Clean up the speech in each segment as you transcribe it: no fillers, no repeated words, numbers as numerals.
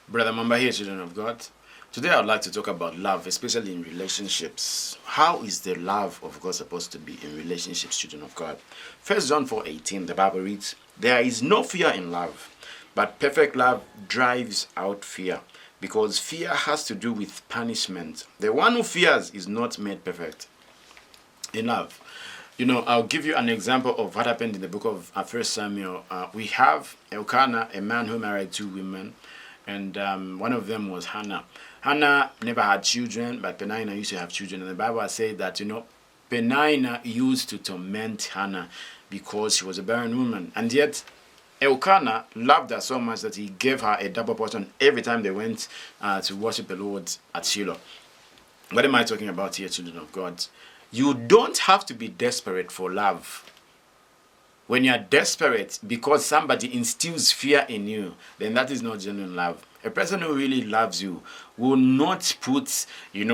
Brother Mamba here, children of God. Today I would like to talk about love, especially in relationships. How is the love of God supposed to be in relationships, children of God? First John 4:18, the Bible reads, "There is no fear in love, but perfect love drives out fear, because fear has to do with punishment. The one who fears is not made perfect in love." I'll give you an example of what happened in the book of 1 Samuel. We have Elkanah, a man who married two women, and one of them was Hannah. Hannah never had children, but Peninnah used to have children. And the Bible says that, Peninnah used to torment Hannah because she was a barren woman. And yet, Elkanah loved her so much that he gave her a double portion every time they went to worship the Lord at Shiloh. What am I talking about here, children of God? You don't have to be desperate for love. When you are desperate because somebody instills fear in you, then that is not genuine love. A person who really loves you will not put, will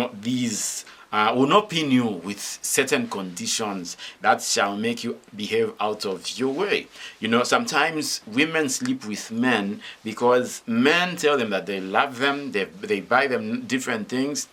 not pin you with certain conditions that shall make you behave out of your way. Sometimes women sleep with men because men tell them that they love them, they buy them different things.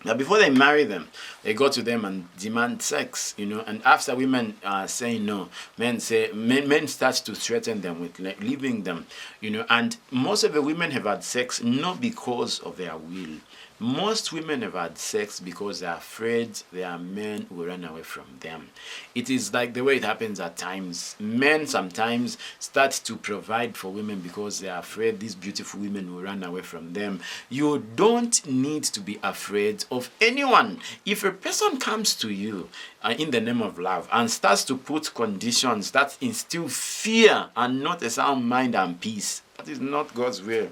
Now, before they marry them, they go to them and demand sex, and after women say no, men start to threaten them with leaving them, and most of the women have had sex not because of their will. Most women have had sex because they're afraid their men will run away from them. It is like the way it happens at times. Men sometimes start to provide for women because they're afraid these beautiful women will run away from them. You don't need to be afraid of anyone. If a person comes to you in the name of love and starts to put conditions that instill fear and not a sound mind and peace, that is not God's will.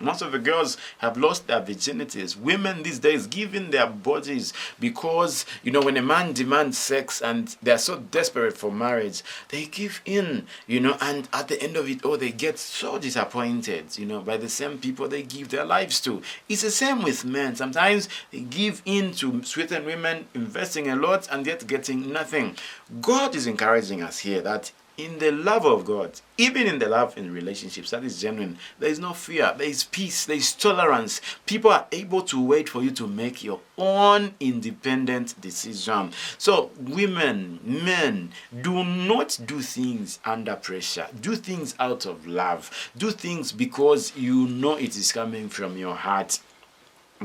Most of the girls have lost their virginities. Women these days give in their bodies because, when a man demands sex and they're so desperate for marriage, they give in, and at the end of it all, they get so disappointed, by the same people they give their lives to. It's the same with men. Sometimes they give in to certain women, investing a lot and yet getting nothing. God is encouraging us here that in the love of God, even in the love in relationships that is genuine, there is no fear, there is peace, there is tolerance. People are able to wait for you to make your own independent decision. So women, men, do not do things under pressure. Do things out of love. Do things because you know it is coming from your heart.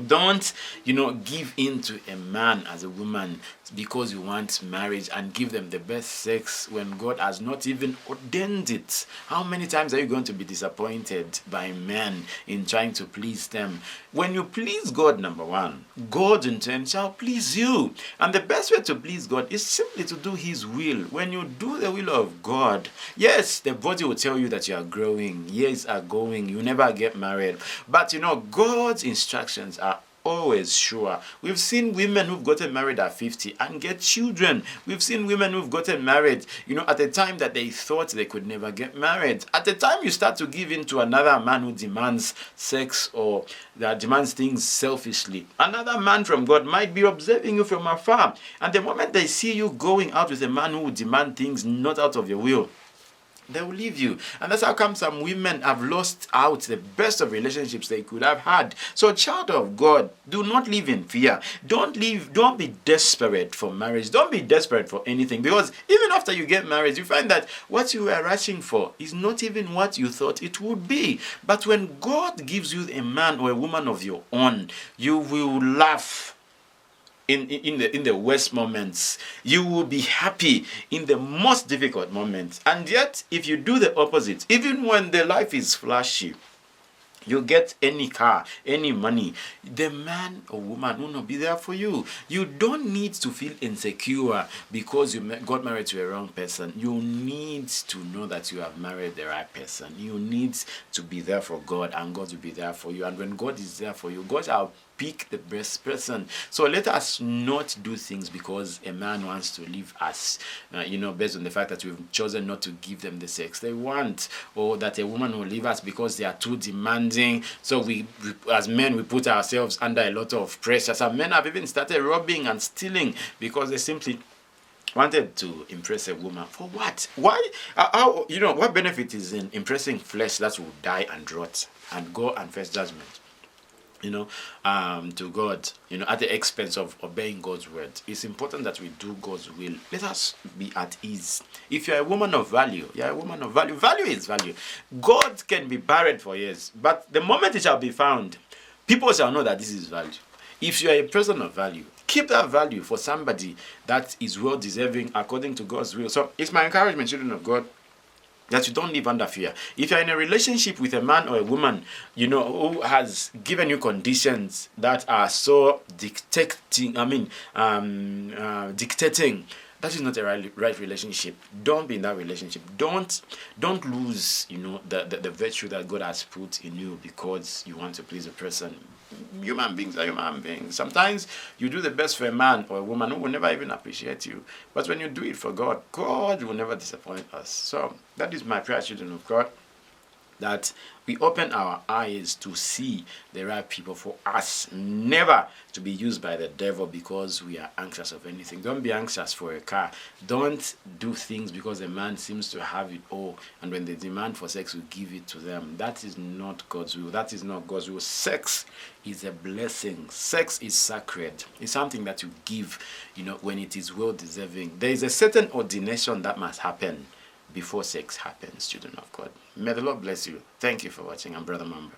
Don't, give in to a man as a woman because you want marriage and give them the best sex when God has not even ordained it. How many times are you going to be disappointed by men in trying to please them? When you please God, number one, God in turn shall please you. And the best way to please God is simply to do His will. When you do the will of God, yes, the body will tell you that you are growing, years are going, you never get married. But God's instructions are always sure. We've seen women who've gotten married at 50 and get children. We've seen women who've gotten married, at a time that they thought they could never get married. At the time you start to give in to another man who demands sex or that demands things selfishly, another man from God might be observing you from afar. And the moment they see you going out with a man who would demand things not out of your will, they will leave you. And that's how come some women have lost out the best of relationships they could have had. So, child of God, do not live in fear. Don't be desperate for marriage. Don't be desperate for anything. Because even after you get married, you find that what you were rushing for is not even what you thought it would be. But when God gives you a man or a woman of your own, you will laugh in the worst moments. You will be happy in the most difficult moments. And yet, if you do the opposite, even when the life is flashy, you get any car, any money, the man or woman will not be there for you. You don't need to feel insecure because you got married to a wrong person. You need to know that you have married the right person. You need to be there for God, and God will be there for you. And when God is there for you, God shall pick the best person. So let us not do things because a man wants to leave us, based on the fact that we've chosen not to give them the sex they want, or that a woman will leave us because they are too demanding. So we as men, we put ourselves under a lot of pressure. Some men have even started robbing and stealing because they simply wanted to impress a woman. For what? Why? How, what benefit is in impressing flesh that will die and rot and go and face judgment? To God, at the expense of obeying God's word. It's important that we do God's will. Let us be at ease. If you're a woman of value, you're a woman of value. Value is value. God can be buried for years, but the moment it shall be found, people shall know that this is value. If you are a person of value, keep that value for somebody that is well deserving according to God's will. So it's my encouragement, children of God, that you don't live under fear. If you're in a relationship with a man or a woman, who has given you conditions that are so dictating, dictating, that is not a right relationship. Don't be in that relationship. Don't lose, the virtue that God has put in you because you want to please a person. Human beings are human beings. Sometimes you do the best for a man or a woman who will never even appreciate you. But when you do it for God, God will never disappoint us. So that is my prayer, children of God, that we open our eyes to see the right people for us, never to be used by the devil because we are anxious of anything. Don't be anxious for a car. Don't do things because a man seems to have it all, and when they demand for sex, we give it to them. That is not God's will. That is not God's will. Sex is a blessing. Sex is sacred. It's something that you give, when it is well deserving. There is a certain ordination that must happen before sex happens, children of God. May the Lord bless you. Thank you for watching. I'm Brother Mamba.